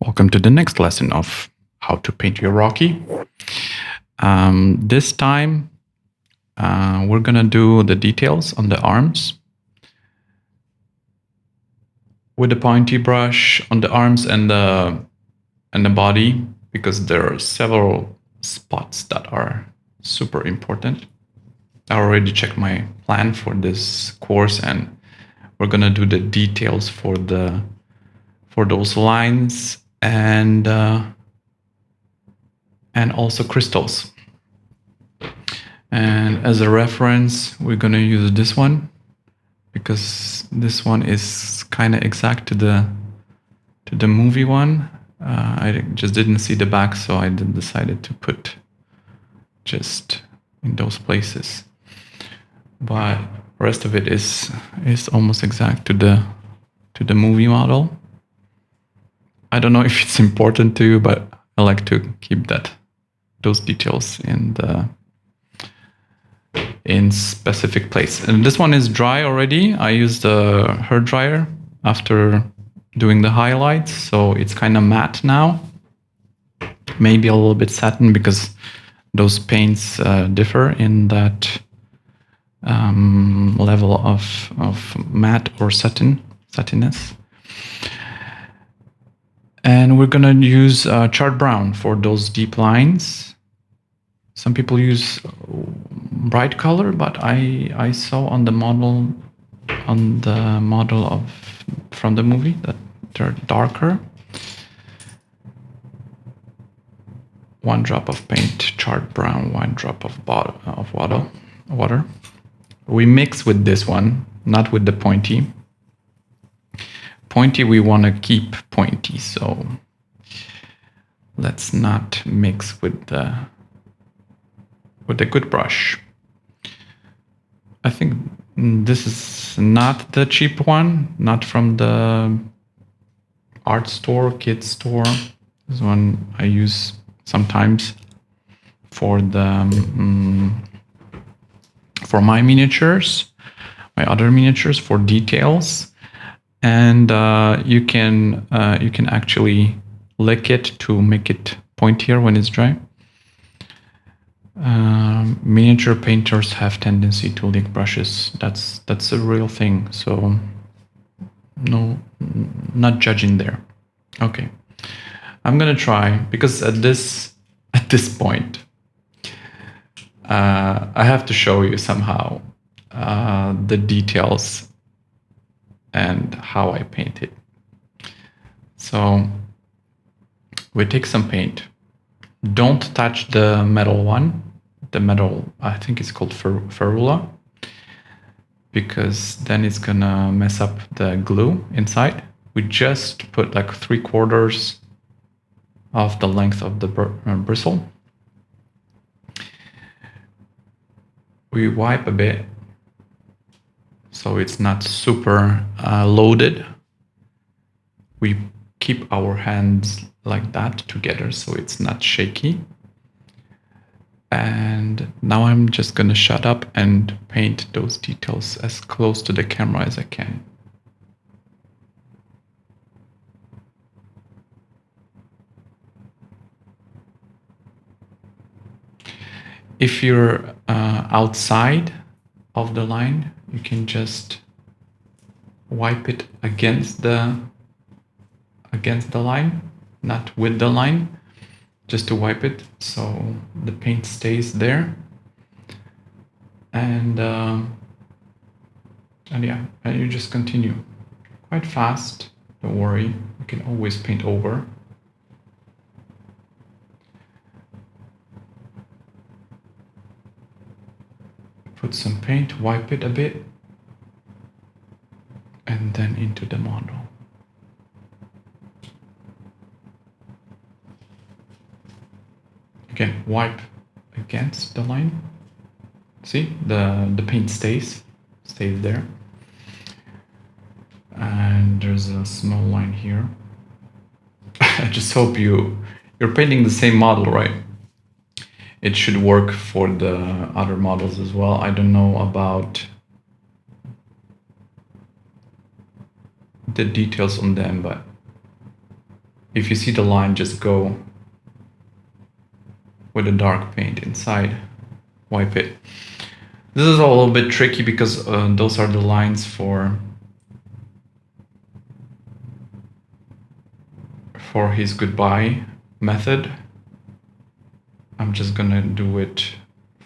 Welcome to the next lesson of how to paint your Rocky. This time, we're gonna do the details on the arms with the pointy brush on the arms and the body, because there are several spots that are super important. I already checked my plan for this course, and we're gonna do the details for those lines and also crystals. And as a reference, we're gonna use this one because this one is kind of exact to the movie one. I just didn't see the back, so I decided to put just in those places. But the rest of it is almost exact to the movie model. I don't know if it's important to you, but I like to keep those details in specific place. And this one is dry already. I used the hair dryer after doing the highlights, so it's kind of matte now. Maybe a little bit satin because those paints differ in that level of matte or satinness. And we're gonna use charred brown for those deep lines. Some people use bright color, but I saw on the model from the movie that they're darker. 1 drop of paint, charred brown, 1 drop of water. We mix with this one, not with the pointy. Pointy, we want to keep pointy, so let's not mix with the good brush. I think this is not the cheap one, not from the art store, kids store. This one I use sometimes for for my miniatures, my other miniatures, for details. And you can actually lick it to make it pointier when it's dry. Miniature painters have tendency to lick brushes. That's a real thing. So no, not judging there. Okay, I'm gonna try, because at this point, I have to show you somehow the details and how I paint it. So we take some paint. Don't touch the metal one. The metal, I think it's called ferrula, because then it's gonna mess up the glue inside. We just put like 3/4 of the length of the bristle. We wipe a bit, so it's not super loaded. We keep our hands like that together, so it's not shaky. And now I'm just gonna shut up and paint those details as close to the camera as I can. If you're outside of the line, you can just wipe it against the line, not with the line, just to wipe it so the paint stays there. And yeah, and you just continue quite fast. Don't worry, you can always paint over. Put some paint, wipe it a bit, and then into the model. Again, wipe against the line. See, the paint stays there. And there's a small line here. I just hope you're painting the same model, right? It should work for the other models as well. I don't know about the details on them, but if you see the line, just go with a dark paint inside, wipe it. This is a little bit tricky because those are the lines for his goodbye method. I'm just gonna do it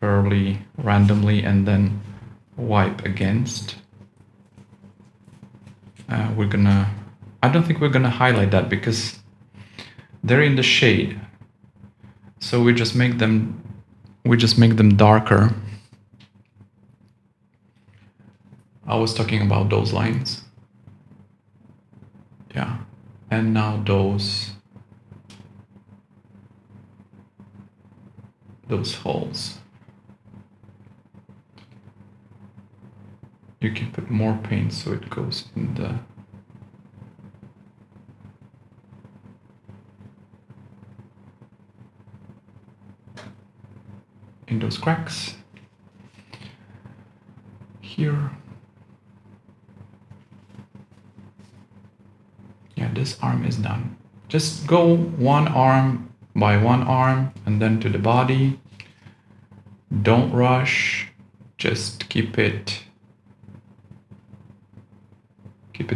fairly randomly and then wipe against. I don't think we're gonna highlight that because they're in the shade. So we just make them darker. I was talking about those lines. Yeah. And now those holes. You can put more paint so it goes in those cracks. Here. Yeah, this arm is done. Just go one arm by one arm and then to the body. Don't rush, just keep it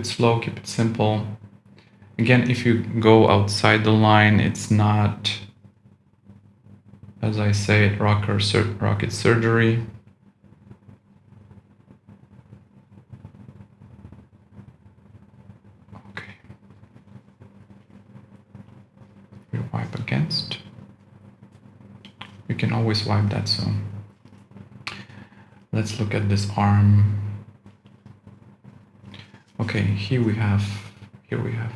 slow, keep it simple. Again, if you go outside the line, it's not, as I say, rocket surgery. Okay. We wipe against. You can always wipe that, so let's look at this arm. Okay, here we have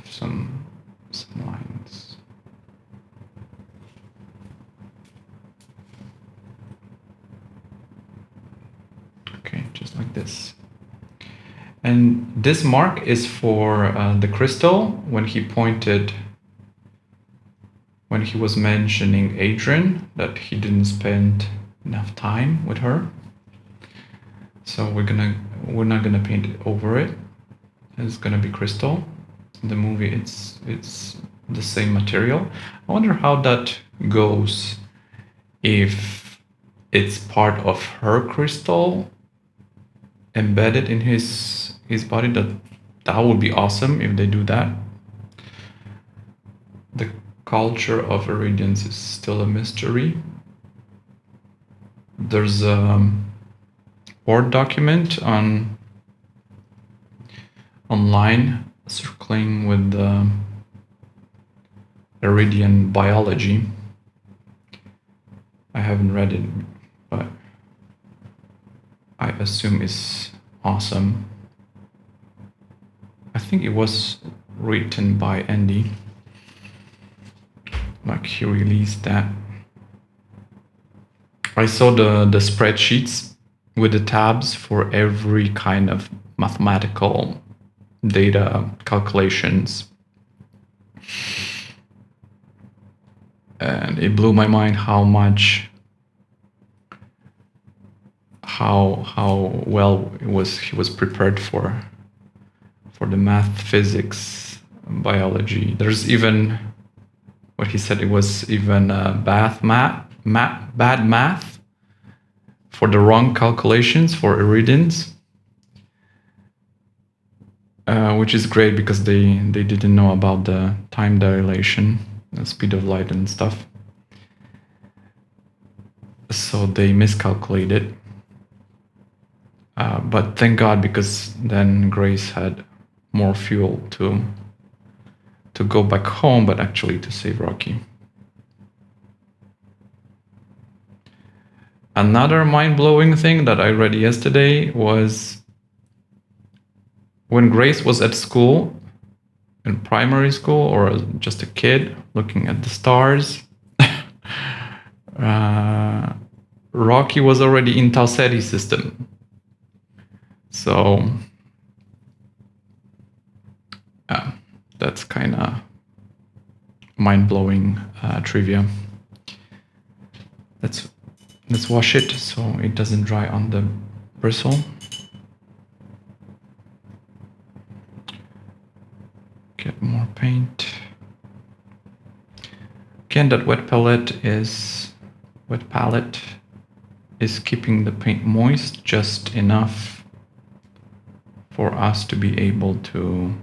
some lines. Okay, just like this. And this mark is for the crystal when he was mentioning Adrian, that he didn't spend enough time with her. So we're not gonna paint it over it. It's gonna be crystal. In the movie, it's the same material. I wonder how that goes if it's part of her crystal embedded in his body. That would be awesome if they do that. The culture of Iridians is still a mystery. There's a Word document online circling with Iridian biology. I haven't read it, but I assume it's awesome. I think it was written by Andy. Like, he released that. I saw the spreadsheets with the tabs for every kind of mathematical data calculations. And it blew my mind how well he was prepared for the math, physics, biology. There's even what he said, it was even bad math for the wrong calculations for Iridians, which is great because they didn't know about the time dilation, the speed of light and stuff. So they miscalculated. But thank God, because then Grace had more fuel to go back home, but actually to save Rocky. Another mind-blowing thing that I read yesterday was when Grace was at school, in primary school, or just a kid looking at the stars, Rocky was already in Tau Ceti system. So that's kind of mind-blowing trivia. Let's wash it so it doesn't dry on the bristle. Get more paint. Again, that wet palette is keeping the paint moist just enough for us to be able to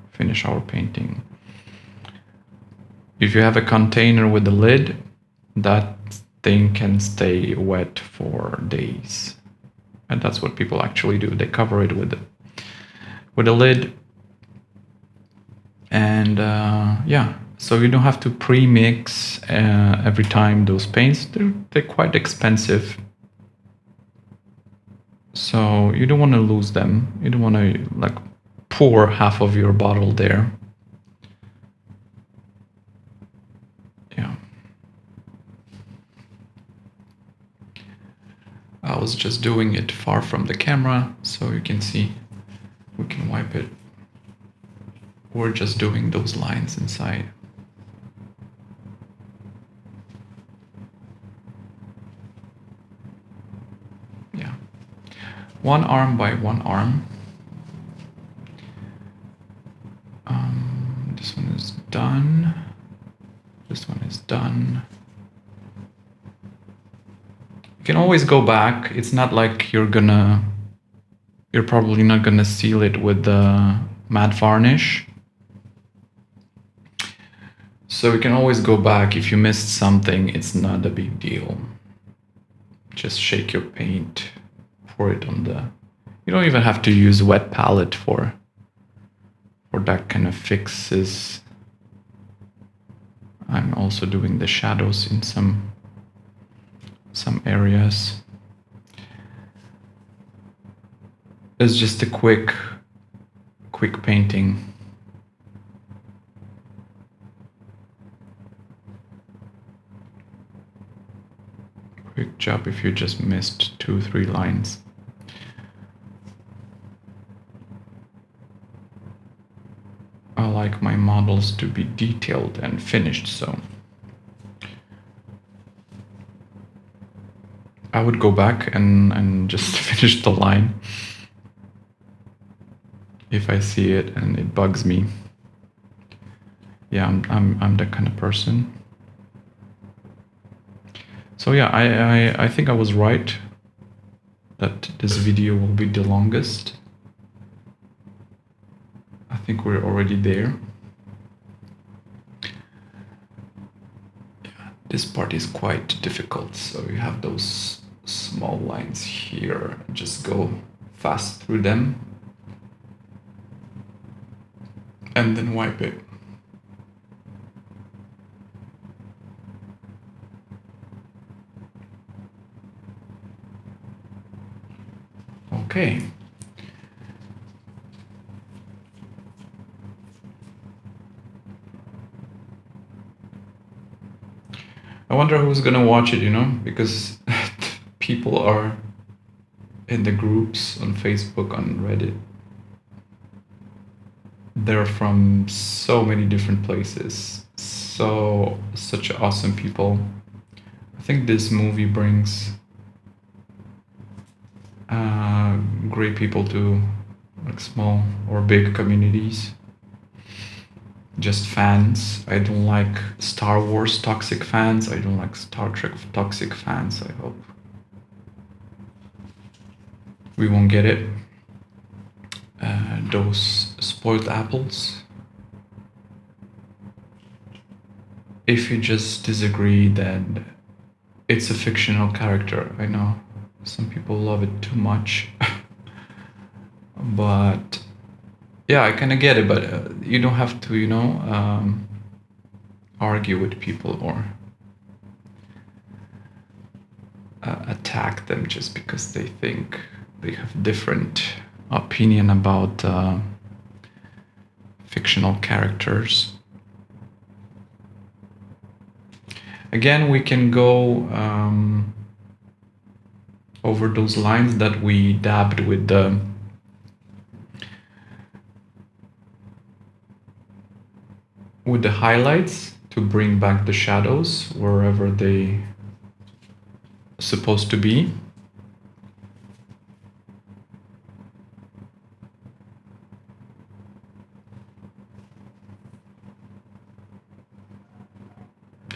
finish our painting. If you have a container with a lid, that thing can stay wet for days. And that's what people actually do. They cover it with a lid. And yeah, so you don't have to pre-mix every time those paints. They're quite expensive. So you don't want to lose them. You don't want to like pour half of your bottle there. Yeah. I was just doing it far from the camera so you can see. We can wipe it. We're just doing those lines inside. Yeah. One arm by one arm. This one is done. This one is done. You can always go back. It's not like you're probably not gonna seal it with the matte varnish. So you can always go back. If you missed something, it's not a big deal. Just shake your paint, pour it on the... You don't even have to use wet palette for that kind of fixes. I'm also doing the shadows in some areas. It's just a quick painting. Quick job if you just missed 2-3 lines. I like my models to be detailed and finished, so I would go back and just finish the line if I see it and it bugs me. Yeah, I'm that kind of person. So yeah, I think I was right that this video will be the longest. I think we're already there. Yeah, this part is quite difficult. So you have those small lines here. Just go fast through them and then wipe it. Okay. I wonder who's gonna watch it, you know, because people are in the groups on Facebook, on Reddit. They're from so many different places. Such awesome people. I think this movie brings great people to like small or big communities. Just fans. I don't like Star Wars toxic fans. I don't like Star Trek toxic fans. I hope we won't get it. Those spoiled apples. If you just disagree, then it's a fictional character. I know some people love it too much. But yeah, I kind of get it, but you don't have to, you know, argue with people or attack them just because they think they have different opinion about fictional characters. Again, we can go over those lines that we dabbed with the highlights to bring back the shadows wherever they supposed to be.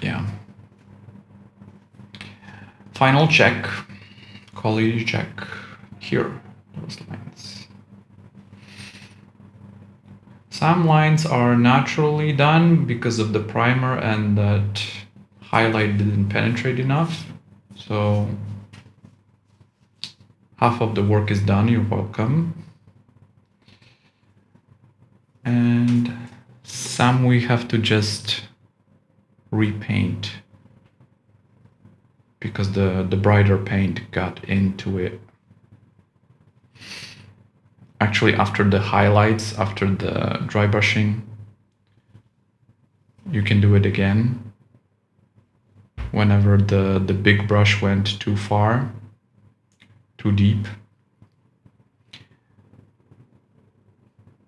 Yeah. Final check, quality check. Here, those lines. Some lines are naturally done because of the primer and that highlight didn't penetrate enough. So half of the work is done, you're welcome. And some we have to just repaint because the brighter paint got into it. Actually, after the highlights, after the dry brushing, you can do it again. Whenever the big brush went too far, too deep,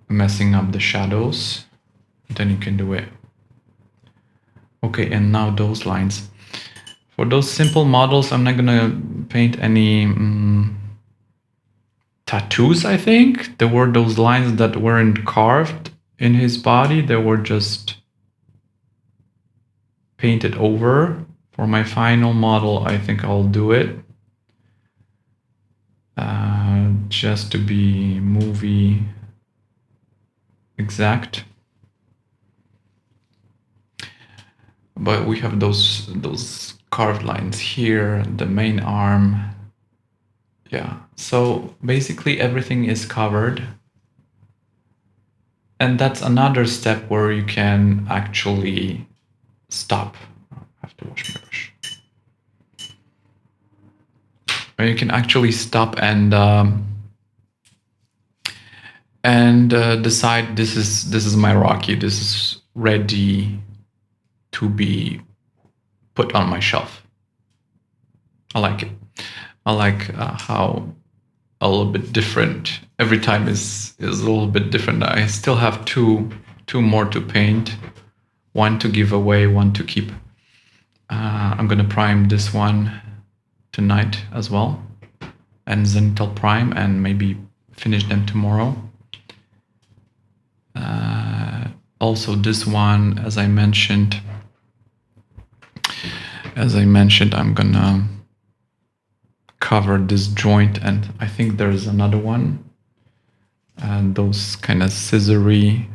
messing up the shadows, then you can do it. Okay, and now those lines. For those simple models, I'm not gonna paint any tattoos, I think. There were those lines that weren't carved in his body, they were just painted over. For my final model, I think I'll do it. Just to be movie exact. But we have those carved lines here, the main arm. Yeah, so basically everything is covered. And that's another step where you can actually stop. I have to wash my brush. Where you can actually stop and decide this is my Rocky. This is ready to be put on my shelf. I like it. I like how a little bit different. Every time is a little bit different. I still have two more to paint. One to give away, one to keep. I'm gonna prime this one tonight as well, and zenithal prime, and maybe finish them tomorrow. Also, this one, as I mentioned, I'm gonna cover this joint, and I think there's another one, and those kind of scissory,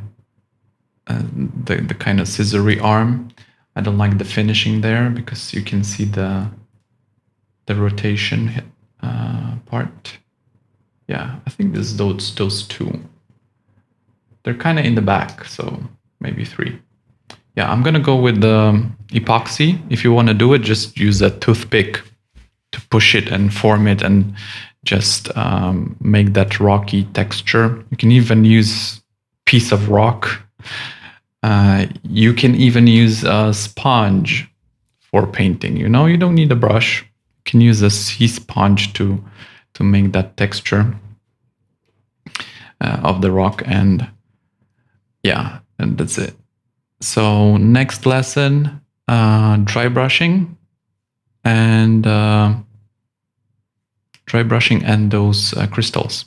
the kind of scissory arm. I don't like the finishing there because you can see the rotation part. Yeah, I think this is those two. They're kind of in the back, so maybe three. Yeah, I'm gonna go with the epoxy. If you want to do it, just use a toothpick to push it and form it and just make that rocky texture. You can even use piece of rock. You can even use a sponge for painting. You know, you don't need a brush. You can use a sea sponge to make that texture of the rock, and yeah, and that's it. So next lesson, dry brushing and those crystals.